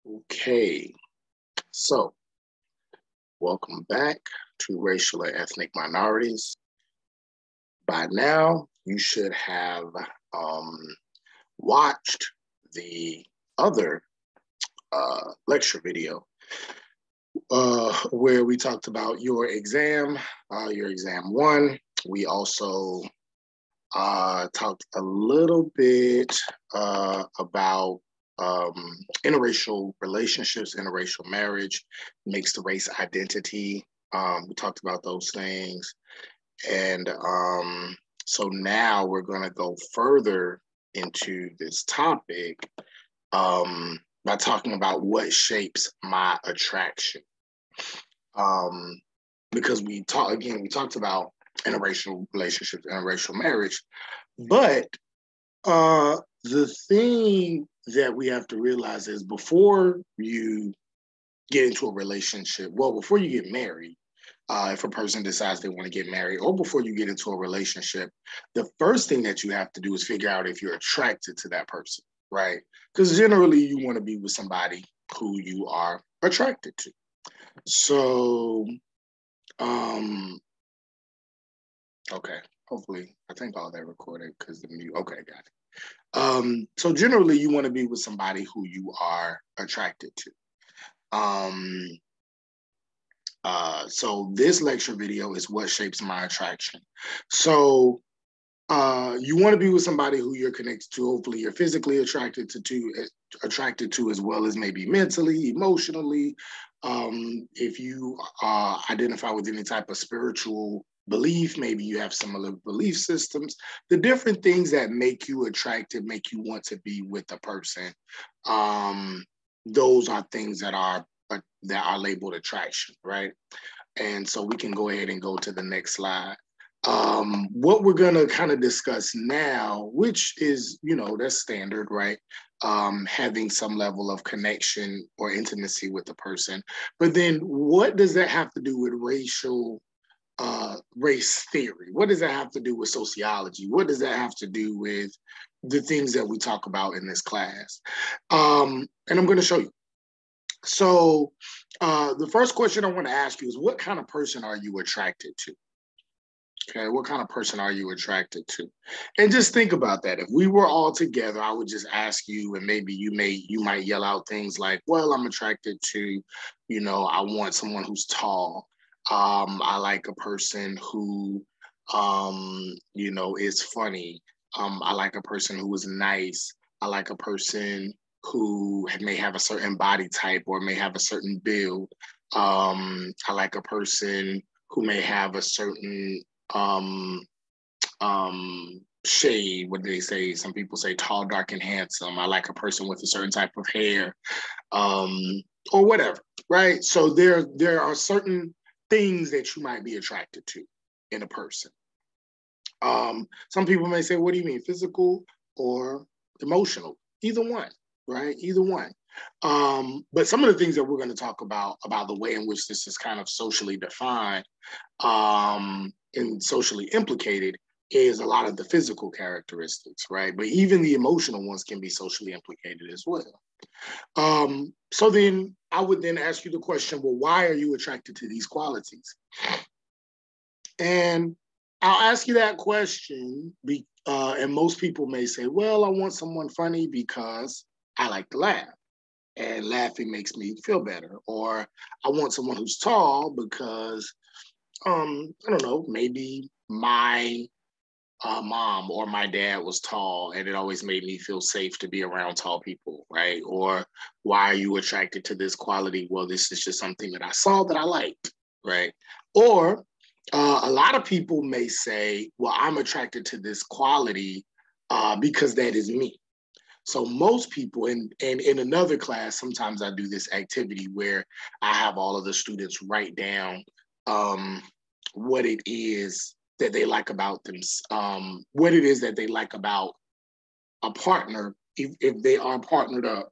Okay, so welcome back to Racial and Ethnic Minorities. By now, you should have watched the other lecture video where we talked about your exam one. We also talked a little bit about interracial relationships, interracial marriage, mixed race identity. We talked about those things. And so now we're going to go further into this topic by talking about what shapes my attraction. Because we talked about interracial relationships, interracial marriage, but the thing that we have to realize is before you get into a relationship, before you get married, if a person decides they want to get married, or before you get into a relationship, the first thing that you have to do is figure out if you're attracted to that person, right? Because generally you want to be with somebody who you are attracted to. So, okay, hopefully, I think all that recorded because the mute, okay, got it. So generally you want to be with somebody who you are attracted to. So this lecture video is what shapes my attraction. So you want to be with somebody who you're connected to. Hopefully you're physically attracted to as well as maybe mentally, emotionally. If you identify with any type of spiritual belief, maybe you have similar belief systems, the different things that make you attracted, make you want to be with a person. Those are things that are labeled attraction, right? And so we can go ahead and go to the next slide. What we're going to kind of discuss now, which is, that's standard, right? Having some level of connection or intimacy with the person. But then what does that have to do with race theory? What does that have to do with sociology? What does that have to do with the things that we talk about in this class? And I'm going to show you. So the first question I want to ask you is, what kind of person are you attracted to? Okay, what kind of person are you attracted to? And just think about that. If we were all together, I would just ask you, and maybe you might yell out things like, well, I'm attracted to, I want someone who's tall. I like a person who, is funny. I like a person who is nice. I like a person who may have a certain body type or may have a certain build. I like a person who may have a certain shade. What do they say? Some people say tall, dark, and handsome. I like a person with a certain type of hair, or whatever, right? So there are certain things that you might be attracted to in a person. Some people may say, what do you mean, physical or emotional? Either one, right? Either one. But some of the things that we're going to talk about the way in which this is kind of socially defined and socially implicated is a lot of the physical characteristics, right? But even the emotional ones can be socially implicated as well. So then I would then ask you the question, well, why are you attracted to these qualities? And I'll ask you that question, and most people may say, well, I want someone funny because I like to laugh, and laughing makes me feel better. Or I want someone who's tall because, I don't know, maybe my mom or my dad was tall, and it always made me feel safe to be around tall people, right? Or why are you attracted to this quality? Well, this is just something that I saw that I liked, right? Or a lot of people may say, well, I'm attracted to this quality because that is me. So most people, and in another class, sometimes I do this activity where I have all of the students write down what it is that they like about them, what it is that they like about a partner, if they are partnered up,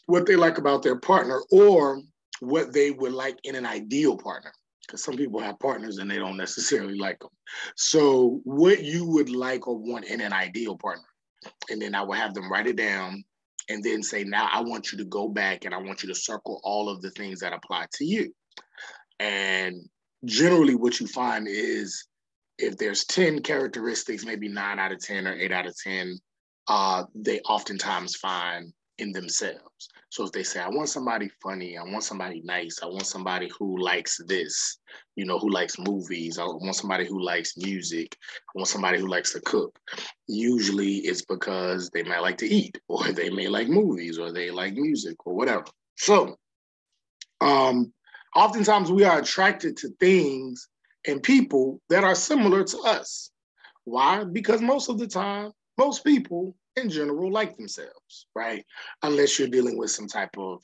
what they like about their partner, or what they would like in an ideal partner. Because some people have partners and they don't necessarily like them. So what you would like or want in an ideal partner. And then I will have them write it down and then say, now I want you to go back and I want you to circle all of the things that apply to you. And generally what you find is if there's 10 characteristics, maybe 9 out of 10 or 8 out of 10, they oftentimes find in themselves. So if they say, I want somebody funny, I want somebody nice, I want somebody who likes this, who likes movies, I want somebody who likes music, I want somebody who likes to cook. Usually it's because they might like to eat, or they may like movies, or they like music, or whatever. So oftentimes we are attracted to things and people that are similar to us. Why? Because most of the time, most people in general like themselves, right? Unless you're dealing with some type of,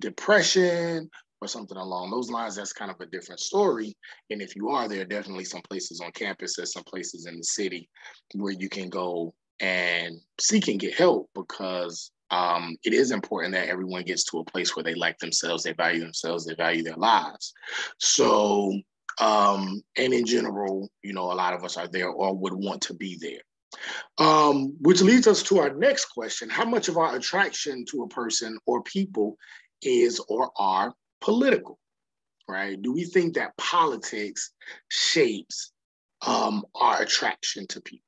depression or something along those lines, that's kind of a different story. And if you are, there are definitely some places on campus, there's some places in the city where you can go and seek and get help, because it is important that everyone gets to a place where they like themselves, they value their lives. So, and in general, a lot of us are there or would want to be there. Which leads us to our next question. How much of our attraction to a person or people is or are political, right? Do we think that politics shapes our attraction to people?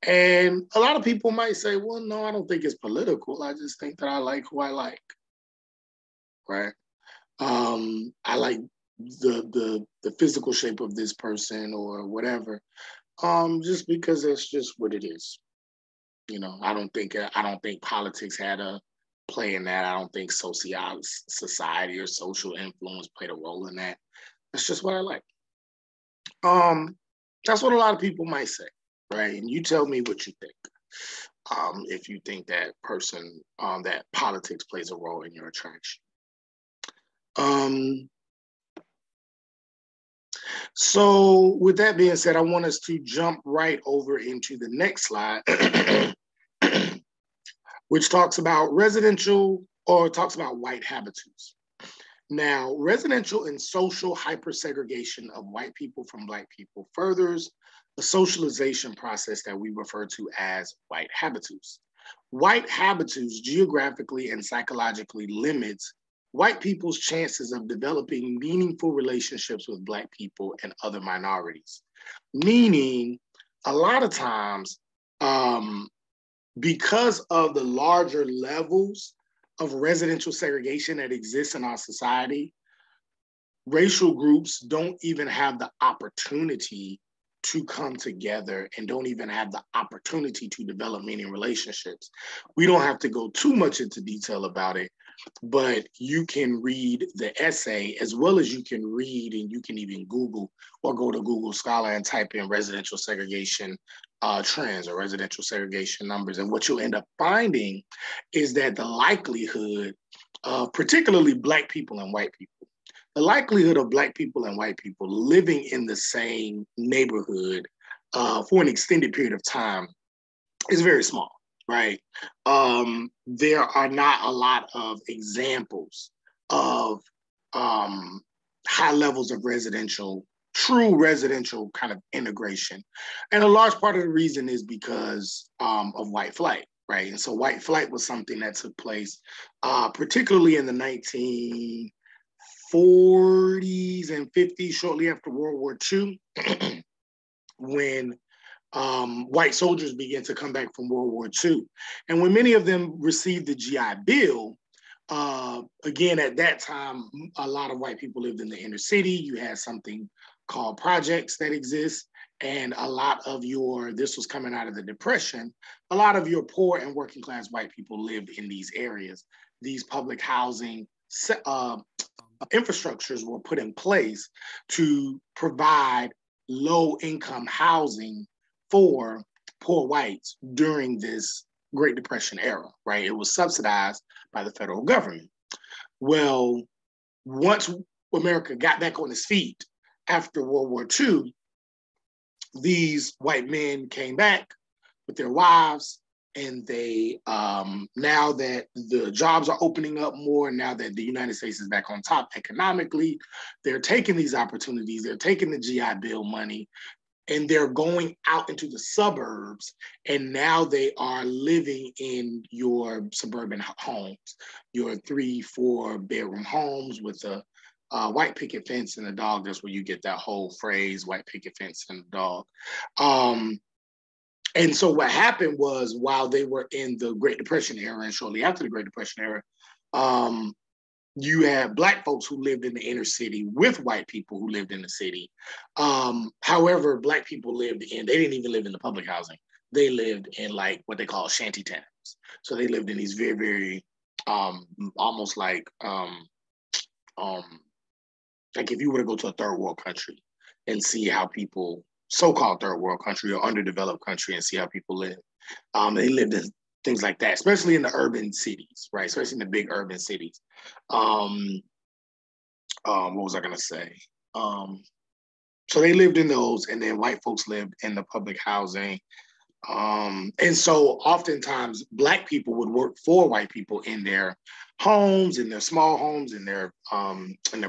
And a lot of people might say, well, no, I don't think it's political. I just think that I like who I like, right? I like the physical shape of this person or whatever, just because that's just what it is. I don't think politics had a play in that. I don't think society or social influence played a role in that. That's just what I like. That's what a lot of people might say, right? And you tell me what you think. If you think that that politics plays a role in your attraction. So with that being said, I want us to jump right over into the next slide, which talks about white habitudes. Now, residential and social hypersegregation of white people from Black people furthers the socialization process that we refer to as white habitudes. White habitudes geographically and psychologically limits white people's chances of developing meaningful relationships with Black people and other minorities. Meaning, a lot of times, because of the larger levels of residential segregation that exists in our society, racial groups don't even have the opportunity to come together and don't even have the opportunity to develop meaningful relationships. We don't have to go too much into detail about it, but you can read the essay, as well as you can read, and you can even Google or go to Google Scholar and type in residential segregation trends or residential segregation numbers. And what you'll end up finding is that the likelihood of particularly Black people and white people, the likelihood of Black people and white people living in the same neighborhood for an extended period of time is very small, right? There are not a lot of examples of high levels of true residential kind of integration. And a large part of the reason is because of white flight, right? And so white flight was something that took place particularly in the 1940s and 50s, shortly after World War II, when white soldiers began to come back from World War II. And when many of them received the GI Bill, again, at that time, a lot of white people lived in the inner city. You had something called projects that exist. And a lot of this was coming out of the Depression, a lot of your poor and working class white people lived in these areas. These public housing infrastructures were put in place to provide low income housing for poor whites during this Great Depression era, right? It was subsidized by the federal government. Well, once America got back on its feet after World War II, these white men came back with their wives, and they, now that the jobs are opening up more, now that the United States is back on top economically, they're taking these opportunities, they're taking the GI Bill money, and they're going out into the suburbs, and now they are living in your suburban homes, your 3-4 bedroom homes with a white picket fence and a dog. That's where you get that whole phrase, white picket fence and a dog. And so what happened was, while they were in the Great Depression era and shortly after the Great Depression era, you had Black folks who lived in the inner city with white people who lived in the city. However, Black people they didn't even live in the public housing. They lived in like what they call shanty towns. So they lived in these very, very almost like if you were to go to a third world country and see how people, so-called third world country or underdeveloped country, and see how people live. They lived in things like that, especially in the urban cities, right? Especially in the big urban cities. What was I gonna say? So they lived in those, and then white folks lived in the public housing. And so oftentimes Black people would work for white people in their homes, in their small homes, in their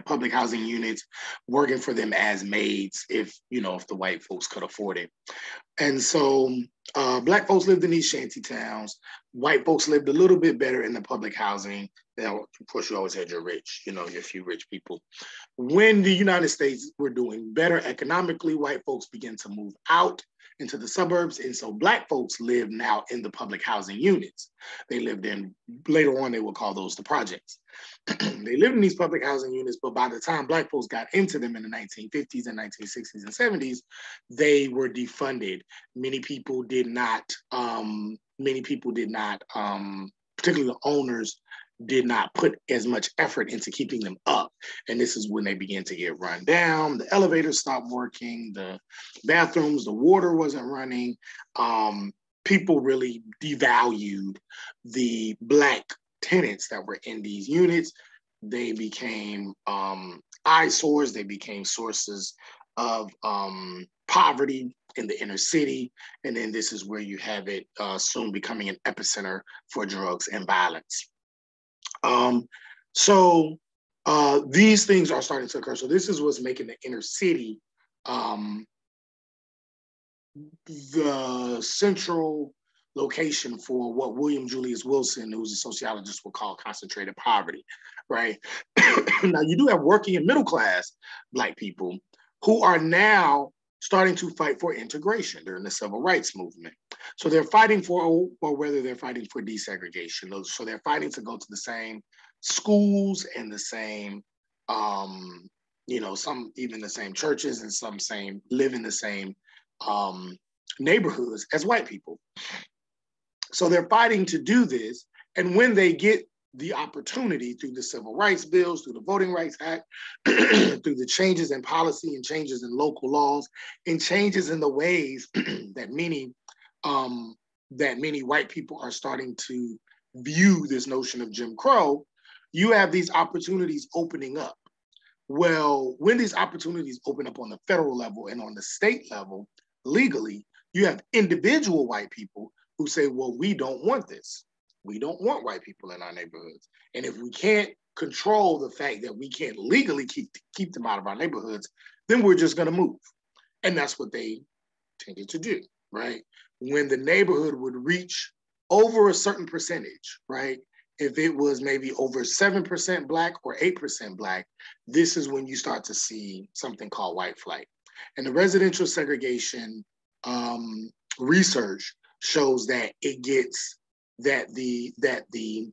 public housing units, working for them as maids if the white folks could afford it. And so Black folks lived in these shanty towns. White folks lived a little bit better in the public housing. Now, of course, you always had your rich, your few rich people. When the United States were doing better economically, white folks began to move out into the suburbs. And so Black folks live now in the public housing units. They lived in, later on, they would call those the projects. They lived in these public housing units, but by the time Black folks got into them in the 1950s and 1960s and 70s, they were defunded. Many people did not, particularly the owners, did not put as much effort into keeping them up. And this is when they began to get run down. The elevators stopped working, the bathrooms, the water wasn't running. People really devalued the Black tenants that were in these units. They became eyesores. They became sources of poverty in the inner city. And then this is where you have it soon becoming an epicenter for drugs and violence. So these things are starting to occur. So this is what's making the inner city the central location for what William Julius Wilson, who's a sociologist, would call concentrated poverty, right? Now, you do have working and middle class Black people who are now starting to fight for integration during the civil rights movement. So they're fighting for, or whether they're fighting for desegregation. So they're fighting to go to the same schools and the same, some even the same churches, and some live in the same neighborhoods as white people. So they're fighting to do this. And when they get the opportunity through the civil rights bills, through the Voting Rights Act, through the changes in policy and changes in local laws, and changes in the ways that many white people are starting to view this notion of Jim Crow, you have these opportunities opening up. Well, when these opportunities open up on the federal level and on the state level, legally, you have individual white people who say, well, we don't want this. We don't want white people in our neighborhoods. And if we can't control the fact that we can't legally keep them out of our neighborhoods, then we're just going to move. And that's what they tended to do, right? When the neighborhood would reach over a certain percentage, right? If it was maybe over 7% Black or 8% Black, this is when you start to see something called white flight. And the residential segregation research shows that it gets that the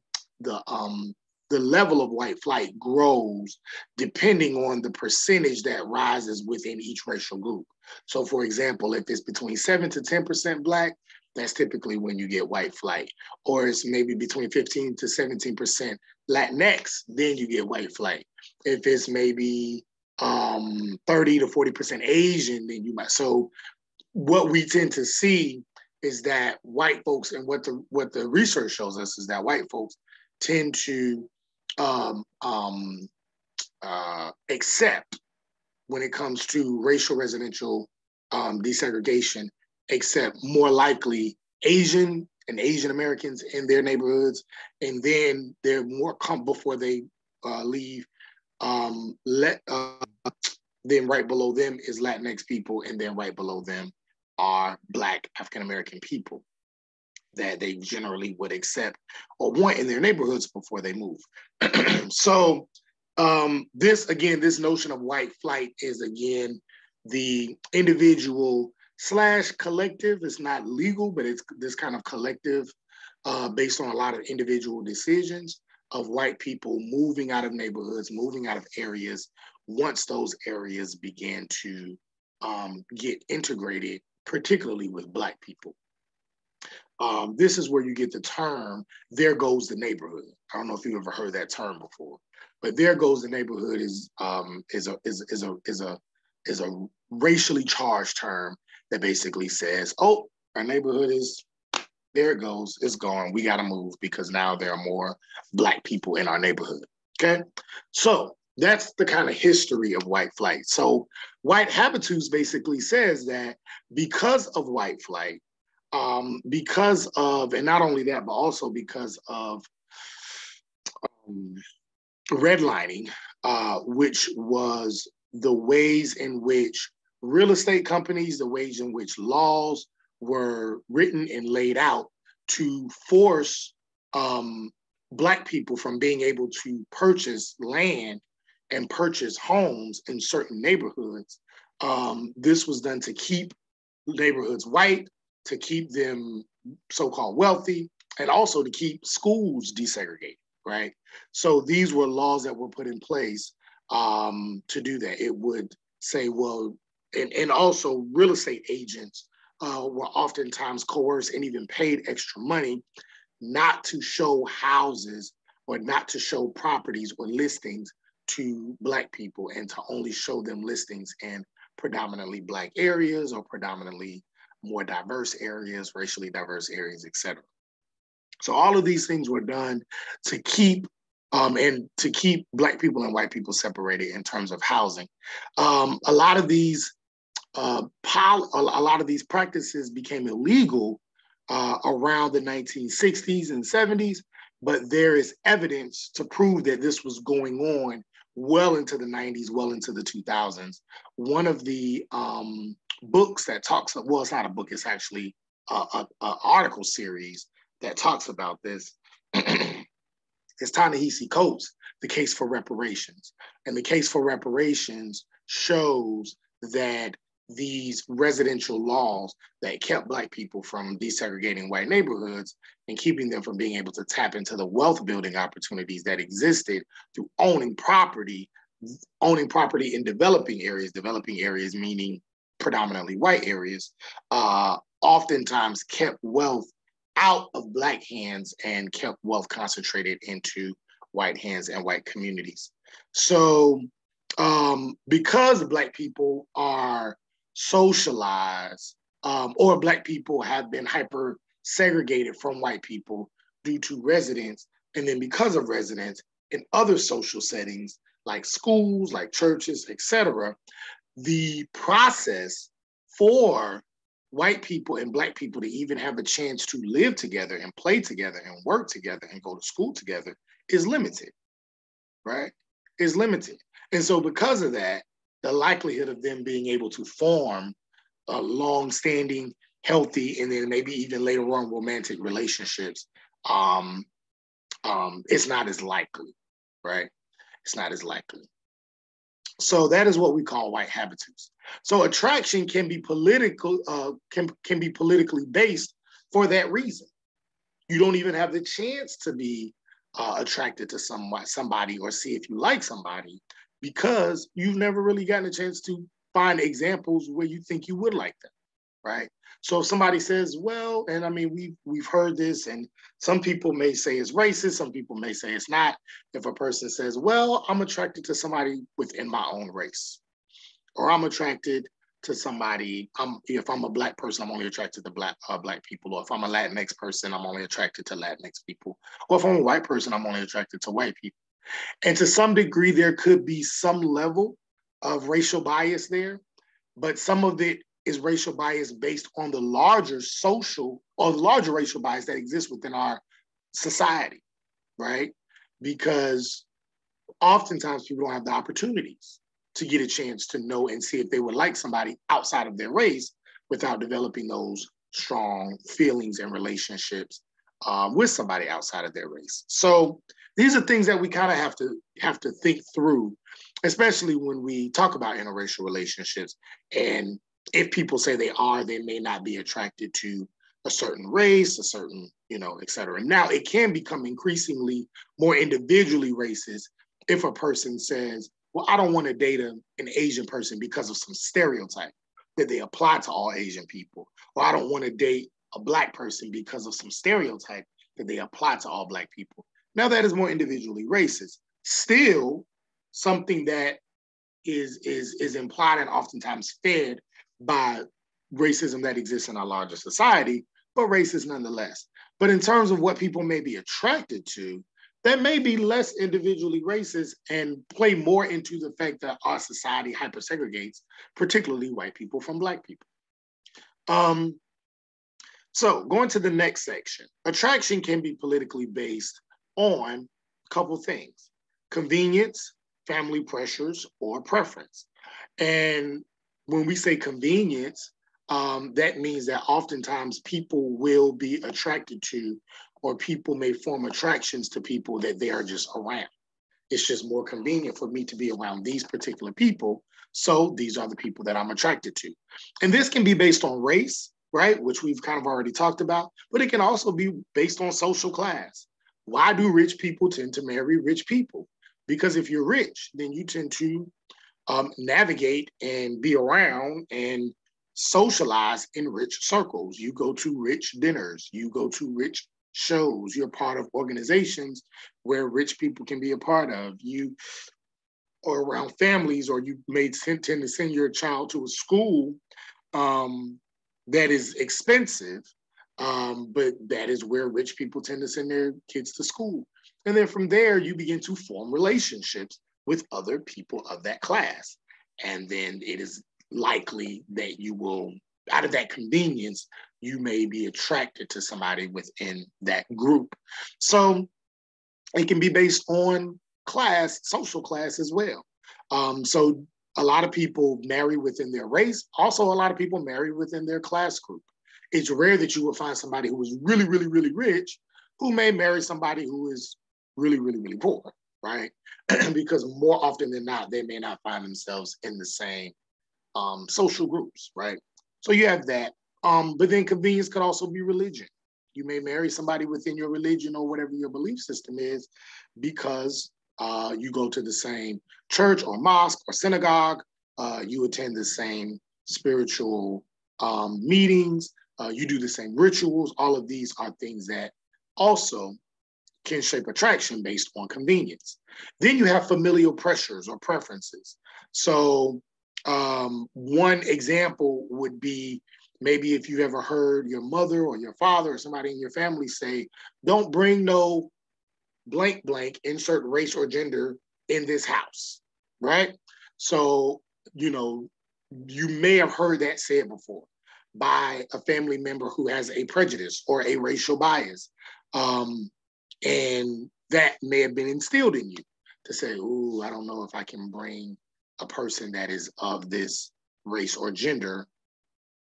level of white flight grows depending on the percentage that rises within each racial group. So, for example, if it's between 7 to 10% Black, that's typically when you get white flight. Or it's maybe between 15 to 17% Latinx, then you get white flight. If it's maybe 30 to 40% Asian, then you might. So what we tend to see is that white folks, and what the research shows us is that white folks tend to accept, when it comes to racial residential desegregation, accept more likely Asian and Asian Americans in their neighborhoods, and then they're more before they leave. Then right below them is Latinx people, and then right below them are Black African-American people that they generally would accept or want in their neighborhoods before they move. So this notion of white flight is, again, the individual slash collective. It's not legal, but it's this kind of collective based on a lot of individual decisions of white people moving out of neighborhoods, moving out of areas once those areas began to get integrated, particularly with Black people. This is where you get the term, there goes the neighborhood. I don't know if you've ever heard that term before, but there goes the neighborhood is a racially charged term that basically says, oh, our neighborhood is, there it goes, it's gone. We got to move because now there are more Black people in our neighborhood. Okay, so that's the kind of history of white flight. So white habitus basically says that because of white flight, because of, and not only that, but also because of redlining, which was the ways in which real estate companies, the ways in which laws were written and laid out to force Black people from being able to purchase land and purchase homes in certain neighborhoods. This was done to keep neighborhoods white, to keep them so-called wealthy, and also to keep schools desegregated, right? So these were laws that were put in place to do that. It would say, well, and also real estate agents were oftentimes coerced and even paid extra money not to show houses or not to show properties or listings to Black people, and to only show them listings in predominantly Black areas or predominantly more diverse areas, racially diverse areas, et cetera. So all of these things were done to keep Black people and white people separated in terms of housing. A lot of these practices became illegal around the 1960s and 70s, but there is evidence to prove that this was going on well into the 90s, well into the 2000s. One of the books that talks, well, it's not a book, it's actually an article series that talks about this. It's Ta-Nehisi Coates, The Case for Reparations. And The Case for Reparations shows that these residential laws that kept Black people from desegregating white neighborhoods and keeping them from being able to tap into the wealth building opportunities that existed through owning property in developing areas meaning predominantly white areas, oftentimes kept wealth out of Black hands and kept wealth concentrated into white hands and white communities. So because Black people are socialized, or Black people have been hyper segregated from white people due to residence, and then because of residence in other social settings like schools, like churches, et cetera, the process for white people and Black people to even have a chance to live together and play together and work together and go to school together is limited, right? Is limited. And so because of that, the likelihood of them being able to form long-standing, healthy, and then maybe even later on romantic relationships, it's not as likely, right? It's not as likely. So that is what we call white habitus. So attraction can be political, can be politically based for that reason. You don't even have the chance to be attracted to somebody or see if you like somebody, because you've never really gotten a chance to find examples where you think you would like them, right? So if somebody says, well, and I mean, we've heard this, and some people may say it's racist, some people may say it's not. If a person says, well, I'm attracted to somebody within my own race, or I'm attracted to somebody, if I'm a Black person, I'm only attracted to Black people, or if I'm a Latinx person, I'm only attracted to Latinx people, or if I'm a white person, I'm only attracted to white people. And to some degree, there could be some level of racial bias there, but some of it is racial bias based on the larger social or the larger racial bias that exists within our society, right? Because oftentimes people don't have the opportunities to get a chance to know and see if they would like somebody outside of their race without developing those strong feelings and relationships with somebody outside of their race. So these are things that we kind of have to think through, especially when we talk about interracial relationships. And if people say they may not be attracted to a certain race, a certain, et cetera. Now, it can become increasingly more individually racist if a person says, well, I don't want to date an Asian person because of some stereotype that they apply to all Asian people. Or I don't want to date a Black person because of some stereotype that they apply to all Black people. Now, that is more individually racist. Still, something that is implied and oftentimes fed by racism that exists in our larger society, but racist nonetheless. But in terms of what people may be attracted to, that may be less individually racist and play more into the fact that our society hypersegregates, particularly white people from Black people. So going to the next section, attraction can be politically based on a couple things: convenience, family pressures, or preference. And when we say convenience, that means that oftentimes people will be attracted to, or people may form attractions to people that they are just around. It's just more convenient for me to be around these particular people. So these are the people that I'm attracted to. And this can be based on race, right? Which we've kind of already talked about, but it can also be based on social class. Why do rich people tend to marry rich people? Because if you're rich, then you tend to navigate and be around and socialize in rich circles. You go to rich dinners, you go to rich shows, you're part of organizations where rich people can be a part of. You are around families, or you may tend to send your child to a school that is expensive, but that is where rich people tend to send their kids to school. And then from there, you begin to form relationships with other people of that class. And then it is likely that you will, out of that convenience, you may be attracted to somebody within that group. So it can be based on class, social class as well. So a lot of people marry within their race. Also, a lot of people marry within their class group. It's rare that you will find somebody who is really, really, really rich who may marry somebody who is really, really, really poor, right? Because more often than not, they may not find themselves in the same social groups, right? So you have that. But then convenience could also be religion. You may marry somebody within your religion or whatever your belief system is because you go to the same church or mosque or synagogue, you attend the same spiritual meetings, you do the same rituals. All of these are things that also can shape attraction based on convenience. Then you have familial pressures or preferences. So one example would be maybe if you ever heard your mother or your father or somebody in your family say, don't bring no blank blank, insert race or gender in this house, right? So, you may have heard that said before by a family member who has a prejudice or a racial bias. And that may have been instilled in you to say, ooh, I don't know if I can bring a person that is of this race or gender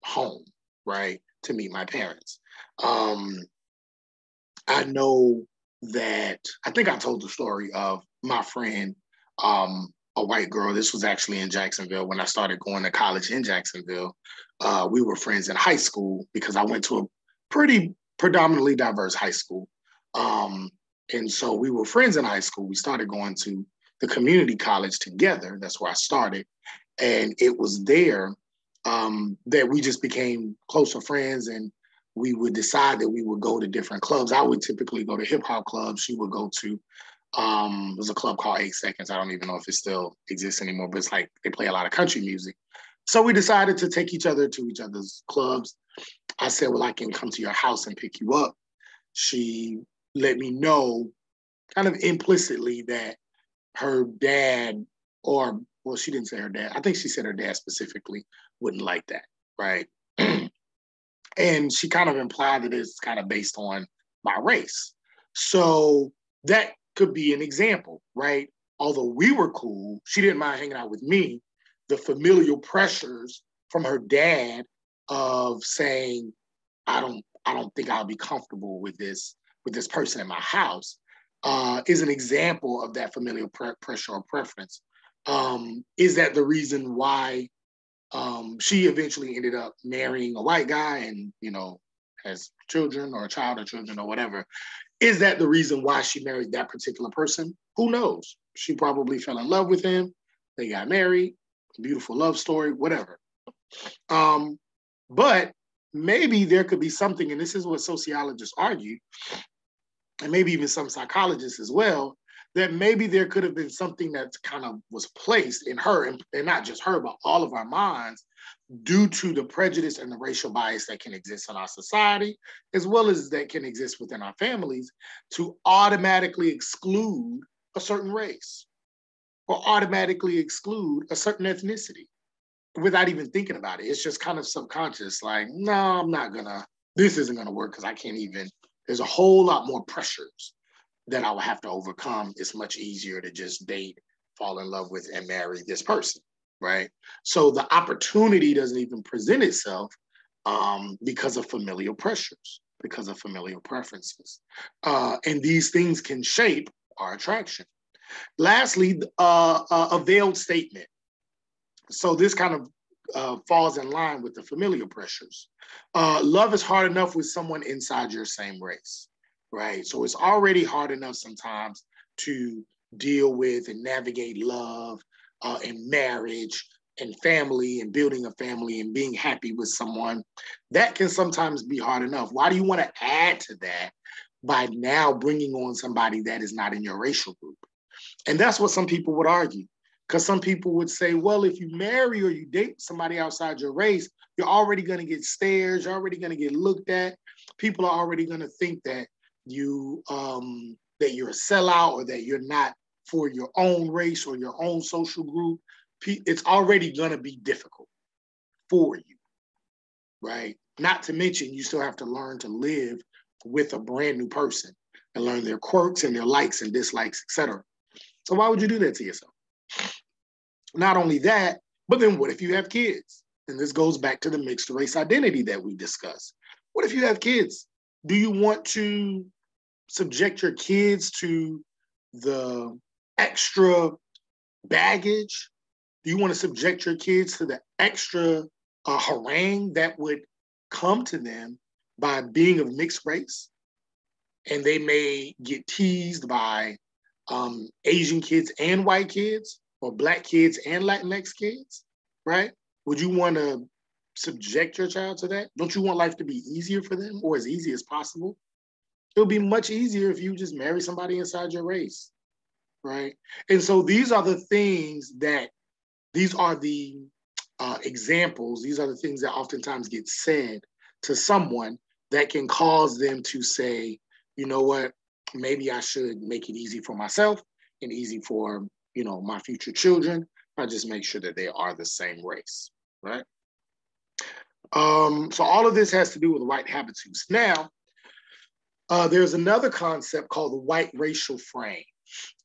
home, right, to meet my parents. I know that, I think I told the story of my friend, a white girl. This was actually in Jacksonville when I started going to college in Jacksonville. We were friends in high school because I went to a pretty predominantly diverse high school. And so we were friends in high school. We started going to the community college together. That's where I started. And it was there that we just became closer friends, and we would decide that we would go to different clubs. I would typically go to hip hop clubs. She would go to, there's a club called 8 Seconds. I don't even know if it still exists anymore, but it's like they play a lot of country music. So we decided to take each other to each other's clubs. I said, well, I can come to your house and pick you up. She let me know kind of implicitly that her dad, or, well, she didn't say her dad. I think she said her dad specifically wouldn't like that, right? And she kind of implied that it's kind of based on my race. So that could be an example, right? although we were cool, she didn't mind hanging out with me. The familial pressures from her dad of saying, I don't think I'll be comfortable with this person in my house, is an example of that familial pressure or preference. Is that the reason why she eventually ended up marrying a white guy and, has children or a child or children or whatever? Is that the reason why she married that particular person? Who knows? She probably fell in love with him. They got married, beautiful love story, whatever. But maybe there could be something, and this is what sociologists argue, and maybe even some psychologists as well, that maybe there could have been something that kind of was placed in her, and not just her, but all of our minds, due to the prejudice and the racial bias that can exist in our society, as well as that can exist within our families, to automatically exclude a certain race or automatically exclude a certain ethnicity without even thinking about it. It's just kind of subconscious, like, no, I'm not gonna, this isn't gonna work because I can't even, there's a whole lot more pressures that I would have to overcome. It's much easier to just date, fall in love with, and marry this person, right? So the opportunity doesn't even present itself because of familial pressures, because of familial preferences. And these things can shape our attraction. Lastly, a veiled statement. So this kind of falls in line with the familial pressures. Love is hard enough with someone inside your same race, right? So it's already hard enough sometimes to deal with and navigate love and marriage and family and building a family and being happy with someone. That can sometimes be hard enough. Why do you want to add to that by now bringing on somebody that is not in your racial group? And that's what some people would argue. Because some people would say, well, if you marry or you date somebody outside your race, you're already going to get stares. You're already going to get looked at. People are already going to think that you're a sellout or that you're not for your own race or your own social group. It's already going to be difficult for you, right? Not to mention, you still have to learn to live with a brand new person and learn their quirks and their likes and dislikes, etc. So why would you do that to yourself? Not only that, but then what if you have kids? And this goes back to the mixed race identity that we discussed. What if you have kids? Do you want to subject your kids to the extra baggage? Do you want to subject your kids to the extra harangue that would come to them by being of mixed race? And they may get teased by Asian kids and white kids, or Black kids and Latinx kids, right? Would you want to subject your child to that? Don't you want life to be easier for them, or as easy as possible? It'll be much easier if you just marry somebody inside your race, right? And so these are the things that, these are the examples, these are the things that oftentimes get said to someone that can cause them to say, you know what, maybe I should make it easy for myself and easy for, my future children. I just make sure that they are the same race, right? So all of this has to do with white habitus. Now, there's another concept called the white racial frame.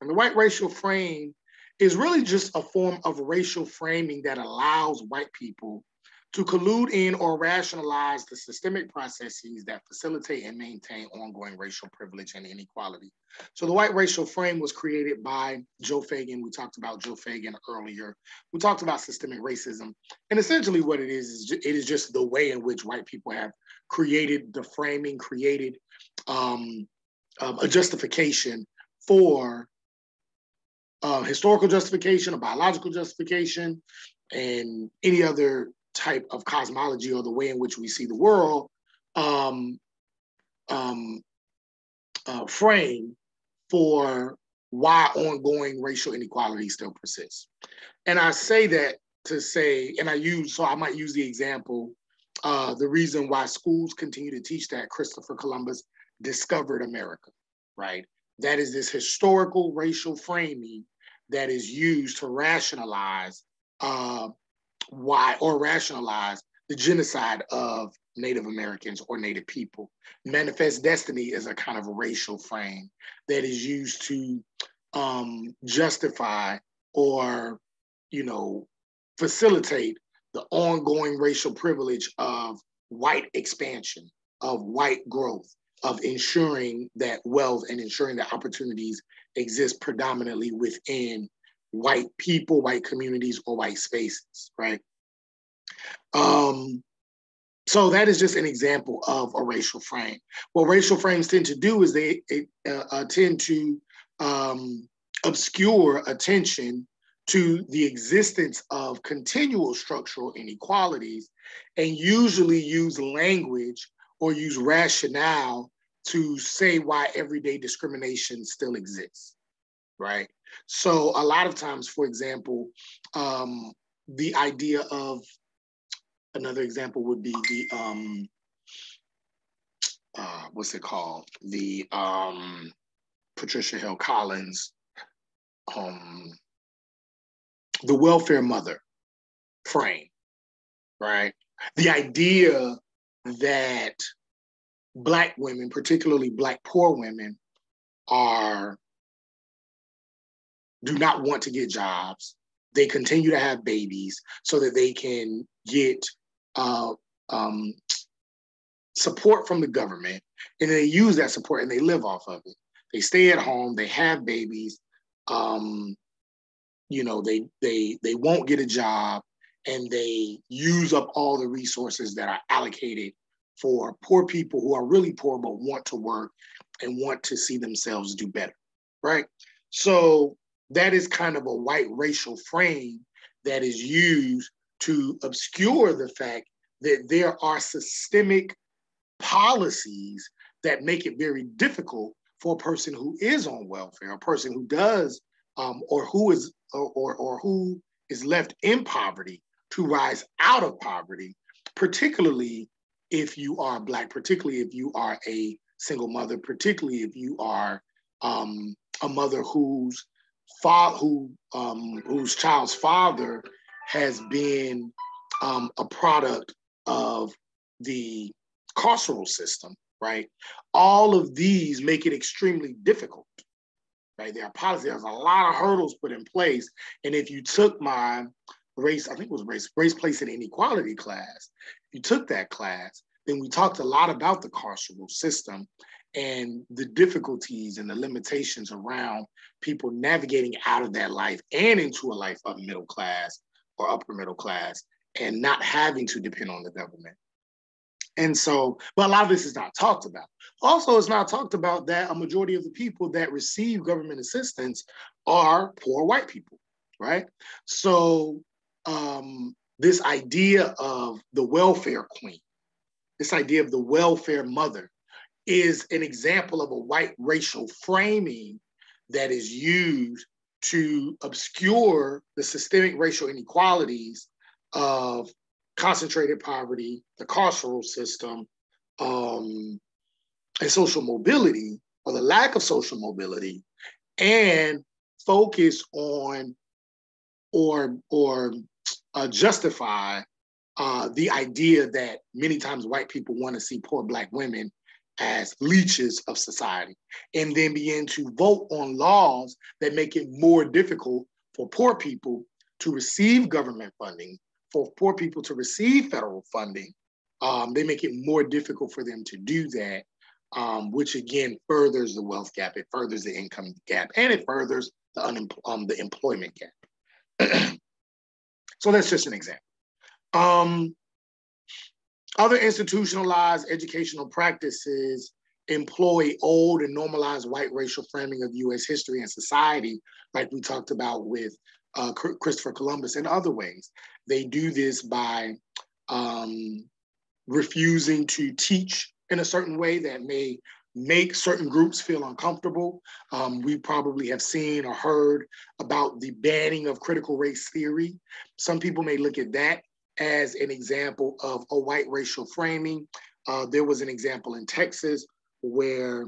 And the white racial frame is really just a form of racial framing that allows white people to collude in or rationalize the systemic processes that facilitate and maintain ongoing racial privilege and inequality. So the white racial frame was created by Joe Fagan. We talked about Joe Fagan earlier. We talked about systemic racism. And essentially what it is it is just the way in which white people have created the framing, created a justification for historical justification, a biological justification, and any other type of cosmology or the way in which we see the world frame for why ongoing racial inequality still persists. And I say that to say, and I might use the example, the reason why schools continue to teach that Christopher Columbus discovered America, right? That is this historical racial framing that is used to rationalize rationalize the genocide of Native Americans or Native people. Manifest Destiny is a kind of a racial frame that is used to justify or, you know, facilitate the ongoing racial privilege of white expansion, of white growth, of ensuring that wealth and ensuring that opportunities exist predominantly within white people, white communities, or white spaces, right? So that is just an example of a racial frame. What racial frames tend to do is they tend to obscure attention to the existence of continual structural inequalities and usually use language or use rationale to say why everyday discrimination still exists, right? So a lot of times, for example, the idea of another example would be the what's it called? The Patricia Hill Collins, the welfare mother frame, right? The idea that Black women, particularly Black poor women, do not want to get jobs. They continue to have babies so that they can get support from the government, and they use that support and they live off of it. They stay at home, they have babies, you know, they won't get a job, and they use up all the resources that are allocated for poor people who are really poor but want to work and want to see themselves do better, right? So that is kind of a white racial frame that is used to obscure the fact that there are systemic policies that make it very difficult for a person who is on welfare, a person who does, or who is left in poverty to rise out of poverty, particularly if you are Black, particularly if you are a single mother, particularly if you are a mother whose child's father has been a product of the carceral system, right? All of these make it extremely difficult, right? There are policies, there's a lot of hurdles put in place. And if you took my race, I think it was race, place, and inequality class, if you took that class, then we talked a lot about the carceral system and the difficulties and the limitations around people navigating out of that life and into a life of middle class or upper middle class and not having to depend on the government. And so, but a lot of this is not talked about. Also, it's not talked about that a majority of the people that receive government assistance are poor white people, right? So this idea of the welfare queen, this idea of the welfare mother is an example of a white racial framing that is used to obscure the systemic racial inequalities of concentrated poverty, the carceral system, and social mobility, or the lack of social mobility, and focus on or justify the idea that many times white people want to see poor Black women as leeches of society, and then begin to vote on laws that make it more difficult for poor people to receive government funding, for poor people to receive federal funding. They make it more difficult for them to do that, which again furthers the wealth gap, it furthers the income gap, and it furthers the employment gap. So that's just an example. Other institutionalized educational practices employ old and normalized white racial framing of U.S. history and society, like we talked about with Christopher Columbus and other ways. They do this by refusing to teach in a certain way that may make certain groups feel uncomfortable. We probably have seen or heard about the banning of critical race theory. Some people may look at that as an example of a white racial framing. There was an example in Texas where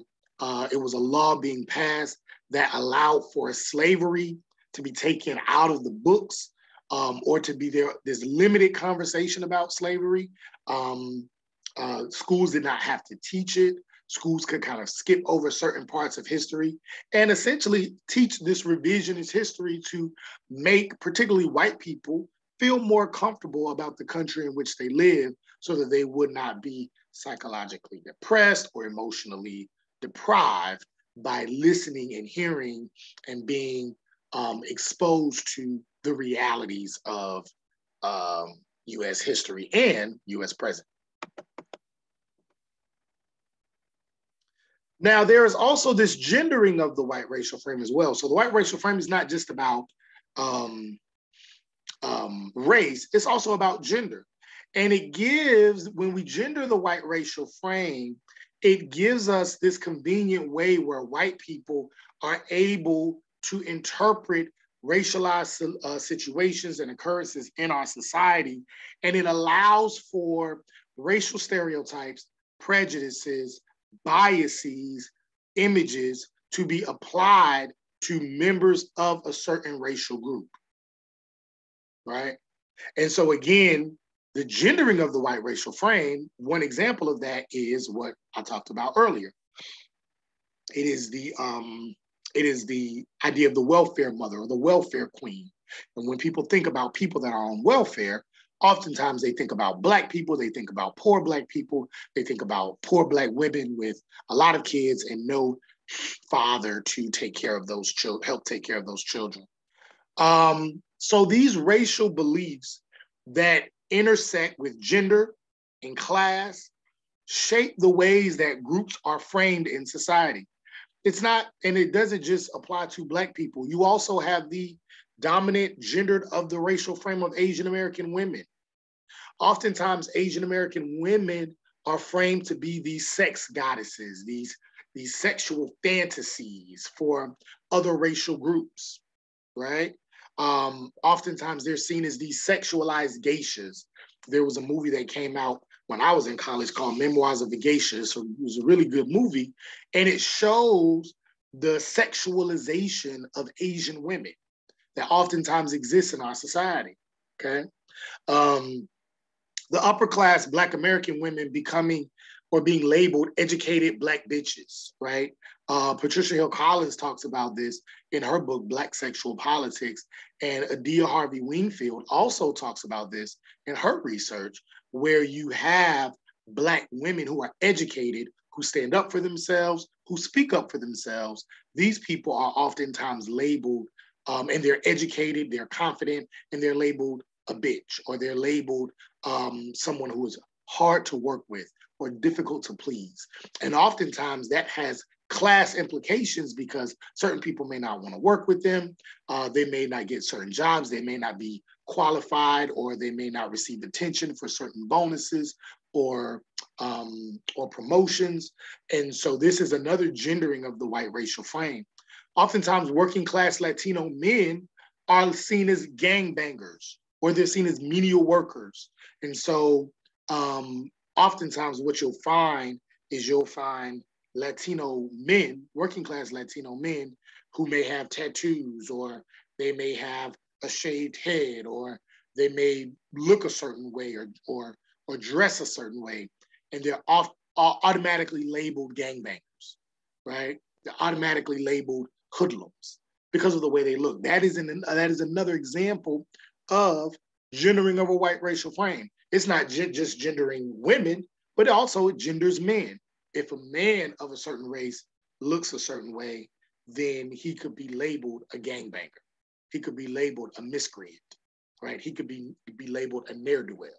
it was a law being passed that allowed for slavery to be taken out of the books, or to be there's limited conversation about slavery. Schools did not have to teach it. schools could kind of skip over certain parts of history and essentially teach this revisionist history to make particularly white people feel more comfortable about the country in which they live so that they would not be psychologically depressed or emotionally deprived by listening and hearing and being exposed to the realities of U.S. history and U.S. present. Now, there is also this gendering of the white racial frame as well. So the white racial frame is not just about race, it's also about gender. And it gives, when we gender the white racial frame, it gives us this convenient way where white people are able to interpret racialized situations and occurrences in our society. And it allows for racial stereotypes, prejudices, biases, images to be applied to members of a certain racial group, right? And so again, the gendering of the white racial frame, one example of that is what I talked about earlier. It is the idea of the welfare mother or the welfare queen. And when people think about people that are on welfare, oftentimes they think about Black people, they think about poor Black people, they think about poor Black women with a lot of kids and no father to take care of those children, help take care of those children. So these racial beliefs that intersect with gender and class shape the ways that groups are framed in society. It's not, and it doesn't just apply to Black people. You also have the dominant gendered of the racial frame of Asian American women. Oftentimes, Asian American women are framed to be these sex goddesses, these sexual fantasies for other racial groups, right? Oftentimes they're seen as these sexualized geishas. There was a movie that came out when I was in college called Memoirs of a Geisha. So it was a really good movie. And it shows the sexualization of Asian women that oftentimes exists in our society, okay? The upper class Black American women becoming or being labeled educated Black bitches, right? Patricia Hill Collins talks about this in her book, Black Sexual Politics. And Adia Harvey Wingfield also talks about this in her research, where you have Black women who are educated, who stand up for themselves, who speak up for themselves. These people are oftentimes labeled, and they're educated, they're confident, and they're labeled a bitch, or they're labeled someone who is hard to work with or difficult to please. And oftentimes that has class implications because certain people may not want to work with them. They may not get certain jobs. They may not be qualified, or they may not receive attention for certain bonuses or promotions. And so this is another gendering of the white racial frame. Oftentimes working class Latino men are seen as gangbangers, or they're seen as menial workers. And so oftentimes what you'll find Latino men, working class Latino men, who may have tattoos, or they may have a shaved head, or they may look a certain way, or dress a certain way, and they're automatically labeled gangbangers, right? They're automatically labeled hoodlums because of the way they look. That is another example of gendering of a white racial frame. It's not just gendering women, but also it genders men. If a man of a certain race looks a certain way, then he could be labeled a gangbanger. He could be labeled a miscreant, right? He could be labeled a ne'er-do-well.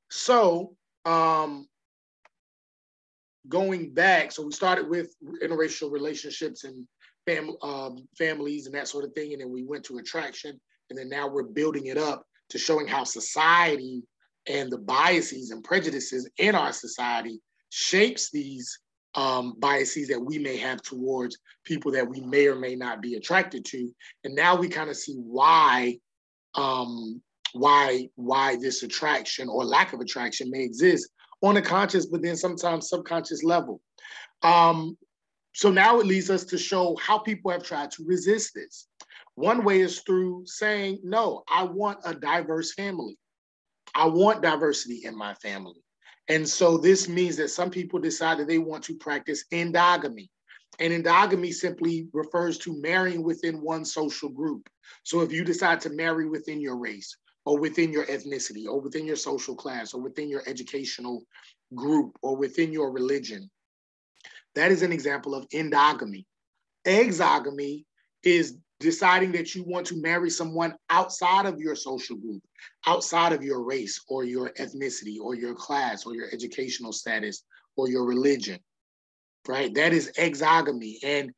So going back, so we started with interracial relationships and families and that sort of thing, and then we went to attraction, and then now we're building it up to showing how society and the biases and prejudices in our society shapes these biases that we may have towards people that we may or may not be attracted to. And now we kind of see why this attraction or lack of attraction may exist on a conscious, but then sometimes subconscious level. So now it leads us to show how people have tried to resist this. One way is through saying, no, I want a diverse family. I want diversity in my family. And so this means that some people decide that they want to practice endogamy. And endogamy simply refers to marrying within one social group. So if you decide to marry within your race or within your ethnicity or within your social class or within your educational group or within your religion, that is an example of endogamy. Exogamy is deciding that you want to marry someone outside of your social group, outside of your race or your ethnicity or your class or your educational status or your religion, right? That is exogamy. And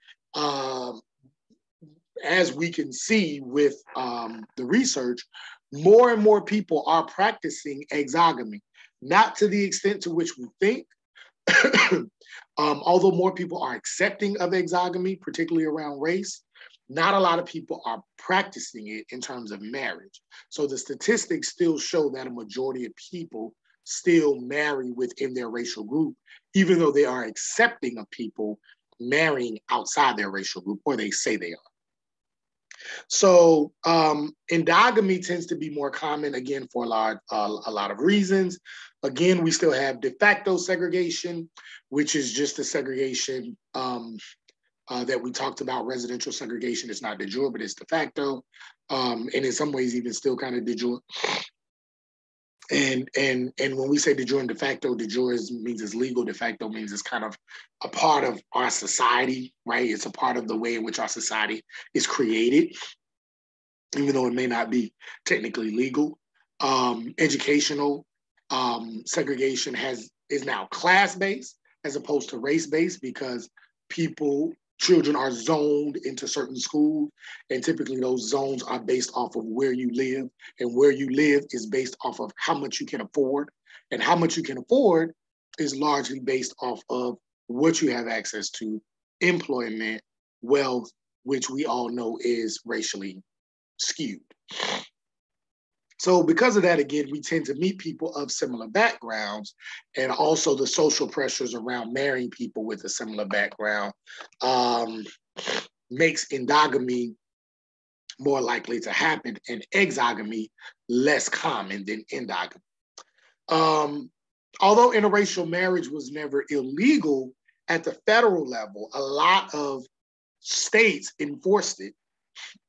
as we can see with the research, more and more people are practicing exogamy, not to the extent to which we think. Although more people are accepting of exogamy, particularly around race, not a lot of people are practicing it in terms of marriage. So the statistics still show that a majority of people still marry within their racial group, even though they are accepting of people marrying outside their racial group, or they say they are. So endogamy tends to be more common, again, for a lot of reasons. Again, we still have de facto segregation, which is just the segregation that we talked about. Residential segregation is not de jure, but it's de facto, and in some ways even still kind of de jure. And when we say de jure and de facto means it's legal. De facto means it's kind of a part of our society, right? It's a part of the way in which our society is created, even though it may not be technically legal. Educational segregation is now class-based as opposed to race-based, because children are zoned into certain schools, and typically those zones are based off of where you live, and where you live is based off of how much you can afford, and how much you can afford is largely based off of what you have access to, employment, wealth, which we all know is racially skewed. So because of that, again, we tend to meet people of similar backgrounds, and also the social pressures around marrying people with a similar background makes endogamy more likely to happen and exogamy less common than endogamy. Although interracial marriage was never illegal at the federal level, a lot of states enforced it,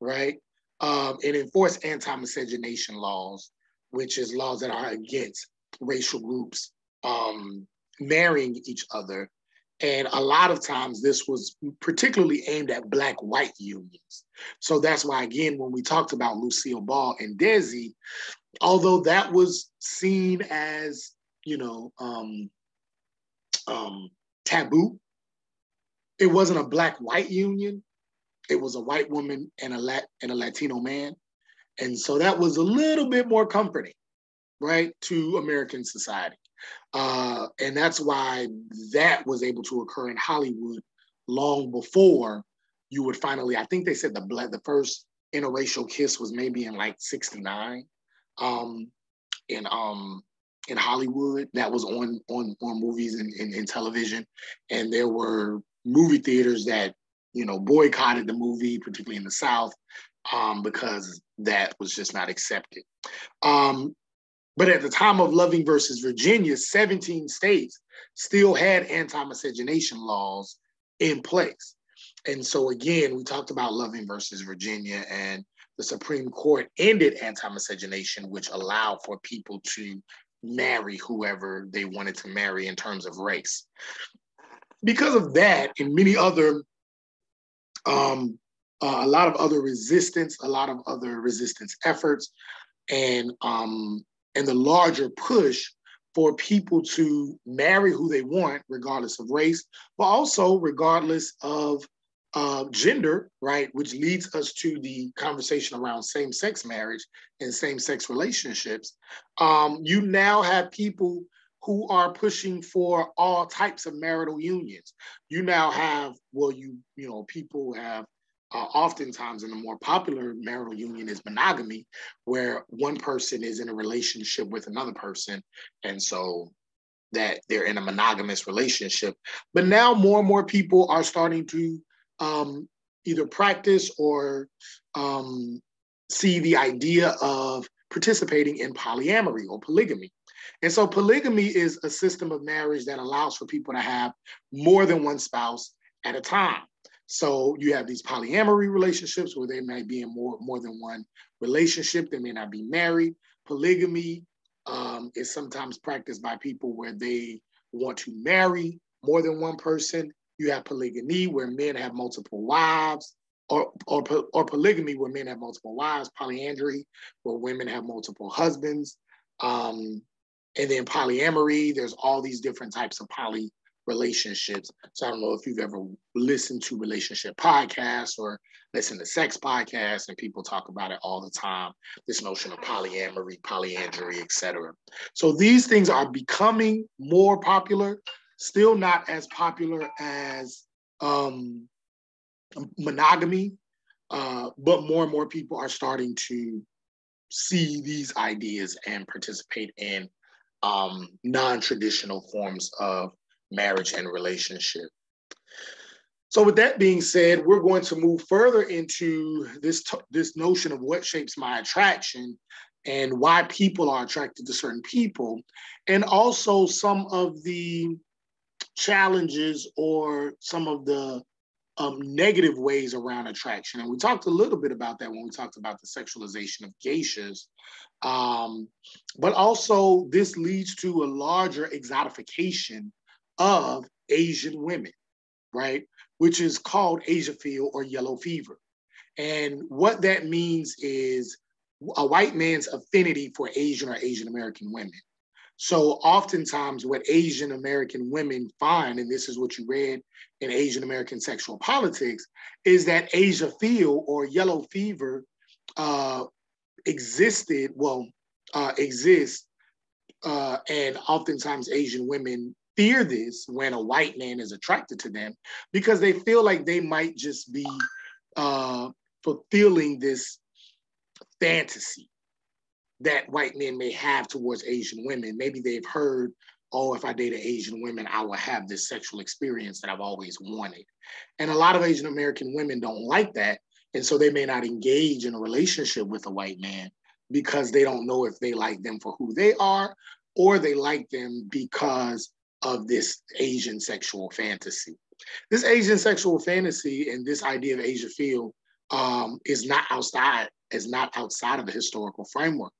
right? And enforce anti-miscegenation laws, which is laws that are against racial groups marrying each other. And a lot of times this was particularly aimed at Black-white unions. So that's why, again, when we talked about Lucille Ball and Desi, although that was seen as, taboo, it wasn't a Black-white union. It was a white woman and a Latino man. And so that was a little bit more comforting, right, to American society. And that's why that was able to occur in Hollywood long before you would finally, I think they said the first interracial kiss was maybe in like 1969 in Hollywood. That was on movies and television. And there were movie theaters that boycotted the movie, particularly in the South, because that was just not accepted. But at the time of Loving versus Virginia, 17 states still had anti-miscegenation laws in place. And so again, we talked about Loving versus Virginia, and the Supreme Court ended anti-miscegenation, which allowed for people to marry whoever they wanted to marry in terms of race. Because of that, and many other a lot of other resistance efforts, and the larger push for people to marry who they want, regardless of race, but also regardless of gender, right? Which leads us to the conversation around same-sex marriage and same-sex relationships. You now have people who are pushing for all types of marital unions. You now have, people have oftentimes, in the more popular marital union is monogamy, where one person is in a relationship with another person, and so that they're in a monogamous relationship. But now more and more people are starting to either practice or see the idea of participating in polyamory or polygamy. And so polygamy is a system of marriage that allows for people to have more than one spouse at a time. So you have these polyamory relationships where they might be in more than one relationship. They may not be married. Polygamy is sometimes practiced by people where they want to marry more than one person. You have polygamy where men have multiple wives, or polygamy where men have multiple wives, polyandry where women have multiple husbands. And then polyamory, there's all these different types of poly relationships. So I don't know if you've ever listened to relationship podcasts or listened to sex podcasts, and people talk about it all the time, this notion of polyamory, polyandry, etc. So these things are becoming more popular, still not as popular as monogamy, but more and more people are starting to see these ideas and participate in non-traditional forms of marriage and relationship. So with that being said, we're going to move further into this notion of what shapes my attraction and why people are attracted to certain people, and also some of the challenges or some of the negative ways around attraction. And we talked a little bit about that when we talked about the sexualization of geishas. But also this leads to a larger exotification of Asian women, right? Which is called Asiaphile or yellow fever. And what that means is a white man's affinity for Asian or Asian American women. So oftentimes what Asian American women find, and this is what you read in Asian American Sexual Politics, is that Asiaphile or yellow fever exists, and oftentimes Asian women fear this when a white man is attracted to them because they feel like they might just be fulfilling this fantasy that white men may have towards Asian women. Maybe they've heard, oh, if I date Asian women, I will have this sexual experience that I've always wanted. And a lot of Asian American women don't like that. And so they may not engage in a relationship with a white man because they don't know if they like them for who they are or they like them because of this Asian sexual fantasy. This Asian sexual fantasy and this idea of Asiaphile is not outside of the historical framework.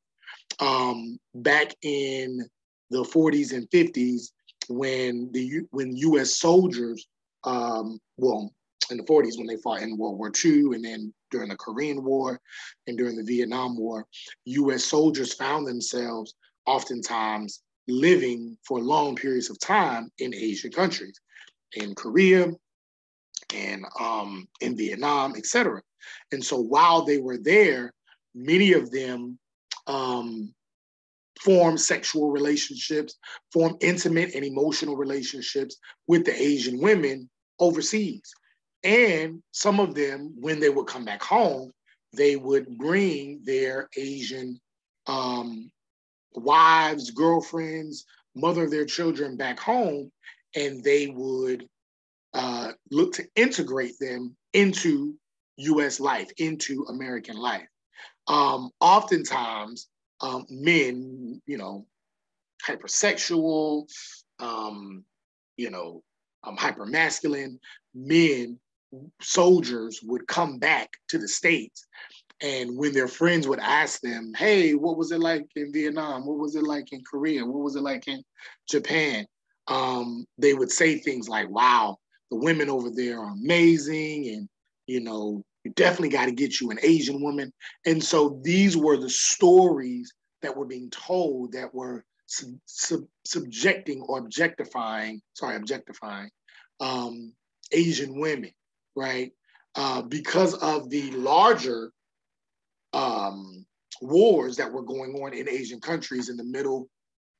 Back in the 40s and 50s, when U.S. soldiers, in the 40s when they fought in World War II, and then during the Korean War and during the Vietnam War, U.S. soldiers found themselves oftentimes living for long periods of time in Asian countries, in Korea and in Vietnam, etc. And so while they were there, many of them form sexual relationships, form intimate and emotional relationships with the Asian women overseas. And some of them, when they would come back home, they would bring their Asian wives, girlfriends, mother of their children back home, and they would look to integrate them into U.S. life, into American life. Oftentimes, men, hypersexual, hypermasculine men, soldiers would come back to the States. And when their friends would ask them, hey, what was it like in Vietnam? What was it like in Korea? What was it like in Japan? They would say things like, wow, the women over there are amazing. And, you definitely got to get you an Asian woman. And so these were the stories that were being told that were subjecting or objectifying Asian women, right? Because of the larger wars that were going on in Asian countries in the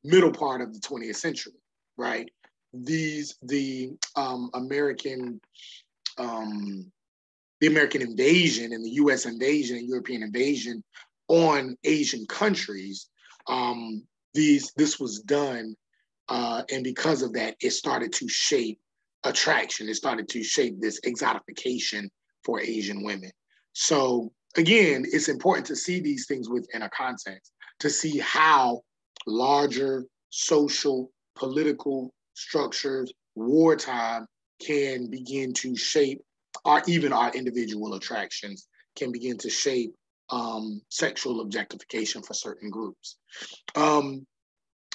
middle part of the 20th century, right? The American invasion and the U.S. invasion and European invasion on Asian countries, this was done, and because of that, it started to shape attraction. It started to shape this exotification for Asian women. So again, it's important to see these things within a context. to see how larger social, political structures, wartime can begin to shape even our individual attractions, can begin to shape sexual objectification for certain groups.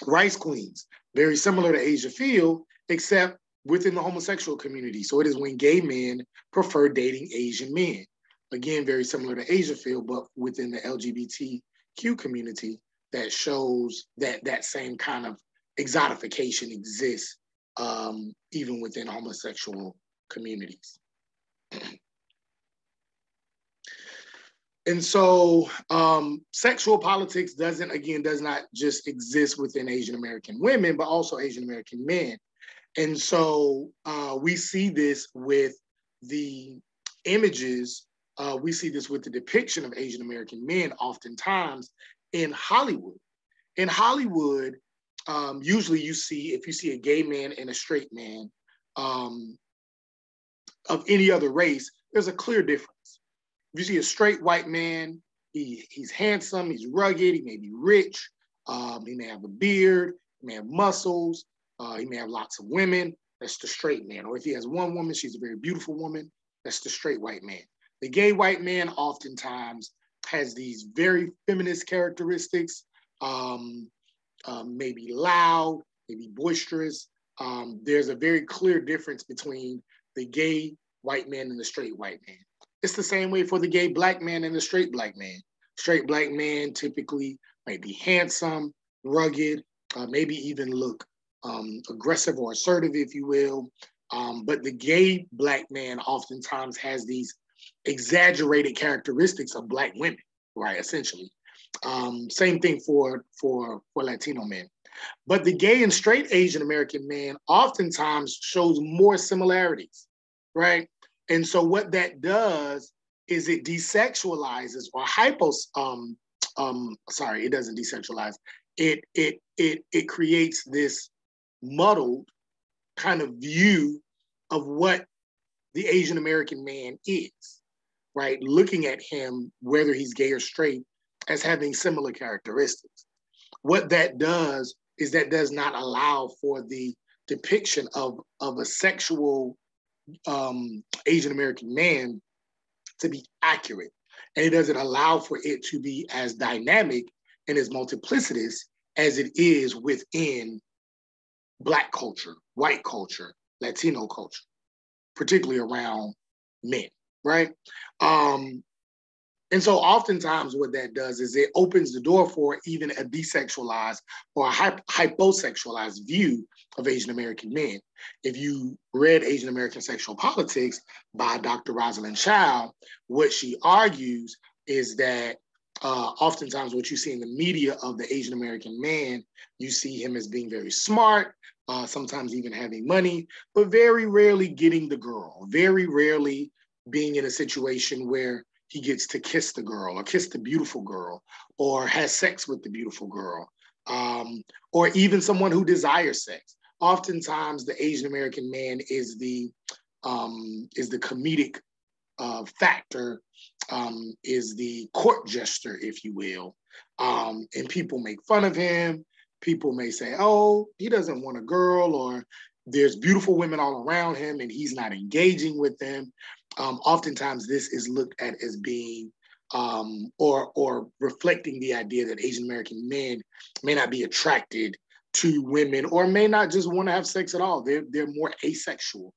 Rice queens, very similar to Asia Field, except within the homosexual community. So it is when gay men prefer dating Asian men. Again, very similar to Asia Field, but within the LGBTQ community, that shows that that same kind of exotification exists even within homosexual communities. And so sexual politics does not just exist within Asian American women, but also Asian American men. And so we see this with the images, we see this with the depiction of Asian American men oftentimes in Hollywood. In Hollywood, usually if you see a gay man and a straight man of any other race, there's a clear difference. If you see a straight white man, he's handsome, he's rugged, he may be rich, he may have a beard, he may have muscles, he may have lots of women. That's the straight man. Or if he has one woman, she's a very beautiful woman. That's the straight white man. The gay white man oftentimes has these very feminist characteristics, maybe loud, maybe boisterous. There's a very clear difference between the gay white man and the straight white man. It's the same way for the gay black man and the straight black man. Straight black man typically might be handsome, rugged, maybe even look aggressive or assertive, if you will. But the gay black man oftentimes has these exaggerated characteristics of black women, right? Essentially. Same thing for Latino men. But the gay and straight Asian American man oftentimes shows more similarities, right? And so what that does is it desexualizes or it doesn't desexualize. It creates this muddled kind of view of what the Asian American man is, right? Looking at him, whether he's gay or straight, as having similar characteristics. What that does is that does not allow for the depiction of a sexual Asian American man to be accurate. And it doesn't allow for it to be as dynamic and as multiplicitous as it is within Black culture, white culture, Latino culture, particularly around men, right? And so oftentimes what that does is it opens the door for even a desexualized or a hyposexualized view of Asian American men. If you read Asian American Sexual Politics by Dr. Rosalind Chao, what she argues is that oftentimes what you see in the media of the Asian American man, you see him as being very smart, sometimes even having money, but very rarely getting the girl, very rarely being in a situation where he gets to kiss the girl or kiss the beautiful girl or has sex with the beautiful girl, or even someone who desires sex. Oftentimes the Asian American man is the comedic factor, is the court jester, if you will. And people make fun of him. People may say, oh, he doesn't want a girl, or there's beautiful women all around him and he's not engaging with them. Oftentimes this is looked at as being or reflecting the idea that Asian American men may not be attracted to women or may not just want to have sex at all. They're more asexual,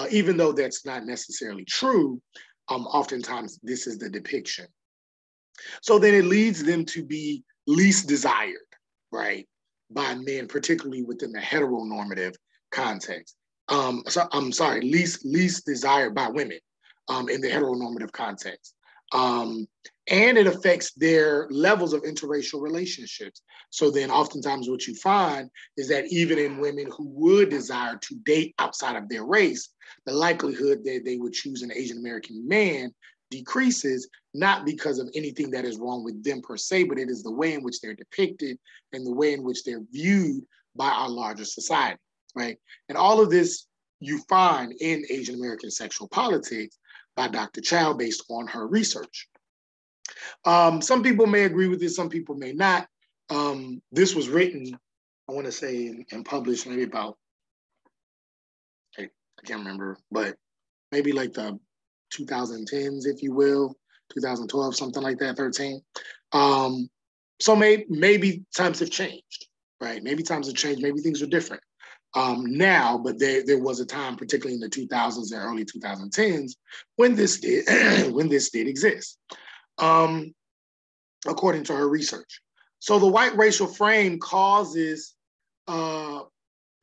even though that's not necessarily true. Oftentimes this is the depiction. So then it leads them to be least desired, right, by men, particularly within the heteronormative context. Least desired by women in the heteronormative context. And it affects their levels of interracial relationships. So then oftentimes what you find is that even in women who would desire to date outside of their race, the likelihood that they would choose an Asian American man decreases, not because of anything that is wrong with them per se, but it is the way in which they're depicted and the way in which they're viewed by our larger society, right? And all of this you find in Asian American Sexual Politics by Dr. Chao based on her research. Some people may agree with this, some people may not. This was written, I want to say, and published maybe about, I can't remember, but maybe like the 2010s, if you will, 2012, something like that, 13. So maybe times have changed, right? Maybe times have changed. Maybe things are different now, but there was a time, particularly in the 2000s and early 2010s, when this did when this did exist, according to her research. So the white racial frame causes uh,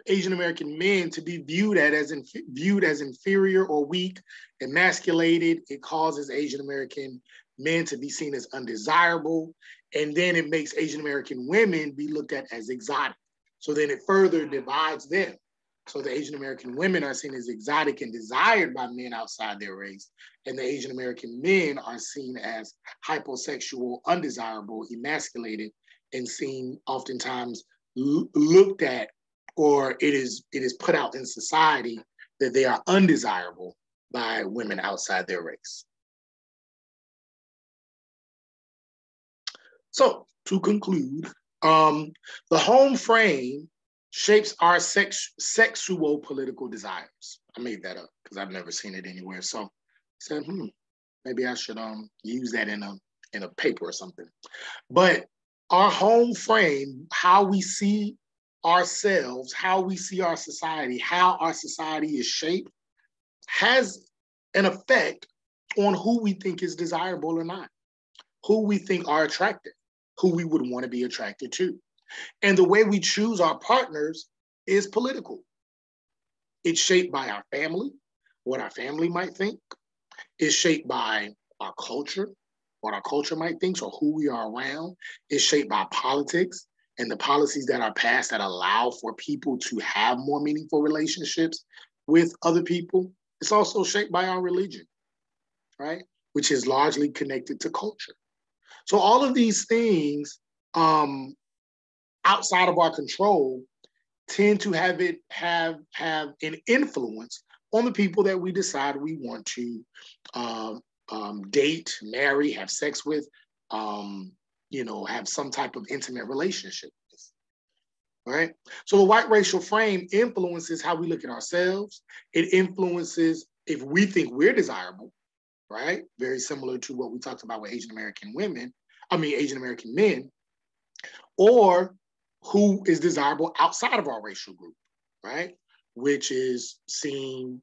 Asian American men to be viewed as inferior or weak, emasculated. It causes Asian American men to be seen as undesirable, and then it makes Asian American women be looked at as exotic. So then it further divides them. So the Asian American women are seen as exotic and desired by men outside their race, and the Asian American men are seen as hyposexual, undesirable, emasculated, and seen oftentimes looked at, or it is put out in society that they are undesirable by women outside their race. So to conclude, the home frame shapes our sexual political desires. I made that up because I've never seen it anywhere. So I said, maybe I should use that in a paper or something. But our home frame, how we see ourselves, how we see our society, how our society is shaped, has an effect on who we think is desirable or not, who we think are attractive, who we would want to be attracted to. And the way we choose our partners is political. It's shaped by our family, what our family might think. It's shaped by our culture, what our culture might think, or who we are around. It's shaped by politics and the policies that are passed that allow for people to have more meaningful relationships with other people. It's also shaped by our religion, right? Which is largely connected to culture. So all of these things outside of our control tend to have an influence on the people that we decide we want to date, marry, have sex with, have some type of intimate relationship with. Right? So the white racial frame influences how we look at ourselves. It influences if we think we're desirable, right? Very similar to what we talked about with Asian American men, or who is desirable outside of our racial group, right? Which is seen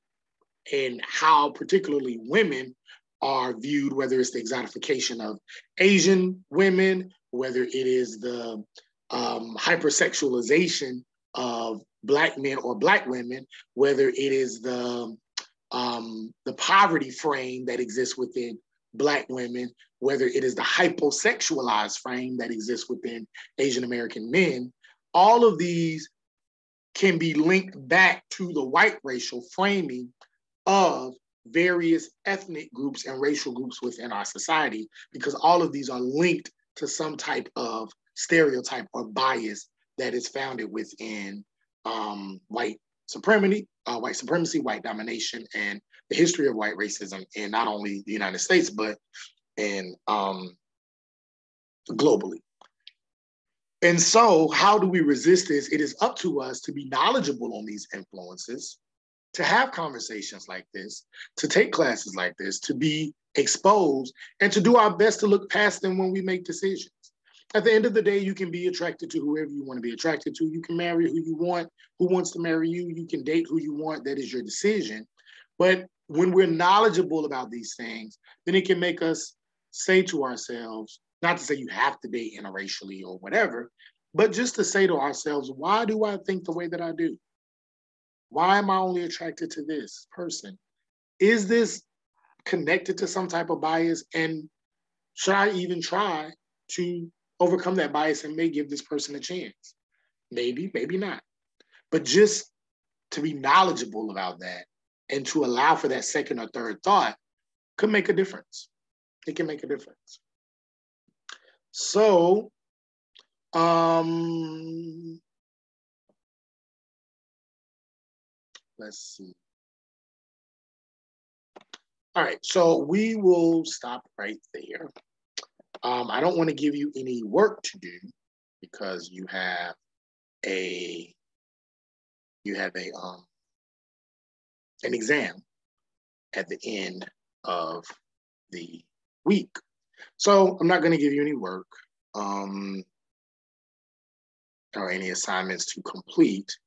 in how particularly women are viewed, whether it's the exotification of Asian women, whether it is the hypersexualization of Black men or Black women, whether it is the poverty frame that exists within Black women, whether it is the hyposexualized frame that exists within Asian American men. All of these can be linked back to the white racial framing of various ethnic groups and racial groups within our society, because all of these are linked to some type of stereotype or bias that is founded within white supremacy, white domination, and the history of white racism in not only the United States, but in globally. And so how do we resist this? It is up to us to be knowledgeable on these influences, to have conversations like this, to take classes like this, to be exposed, and to do our best to look past them when we make decisions. At the end of the day, you can be attracted to whoever you want to be attracted to. You can marry who you want, who wants to marry you. You can date who you want. That is your decision. But when we're knowledgeable about these things, then it can make us say to ourselves, not to say you have to date interracially or whatever, but just to say to ourselves, why do I think the way that I do? Why am I only attracted to this person? Is this connected to some type of bias? And should I even try to overcome that bias and may give this person a chance? Maybe, maybe not. But just to be knowledgeable about that and to allow for that second or third thought could make a difference. It can make a difference. So, let's see. All right, so we will stop right there. I don't want to give you any work to do, because you have a an exam at the end of the week. So I'm not going to give you any work or any assignments to complete.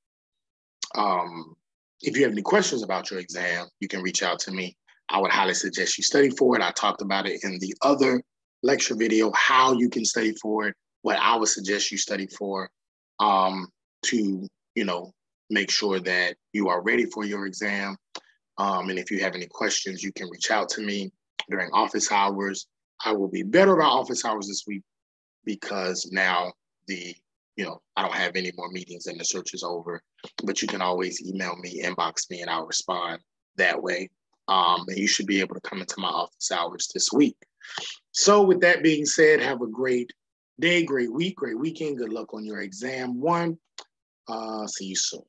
If you have any questions about your exam, you can reach out to me. I would highly suggest you study for it. I talked about it in the other lecture video, how you can study for it, what I would suggest you study for to, make sure that you are ready for your exam. And if you have any questions, you can reach out to me during office hours. I will be better about office hours this week because now I don't have any more meetings and the search is over, but you can always email me, inbox me, and I'll respond that way. And you should be able to come into my office hours this week. So with that being said, have a great day, great week, great weekend. Good luck on your exam 1. See you soon.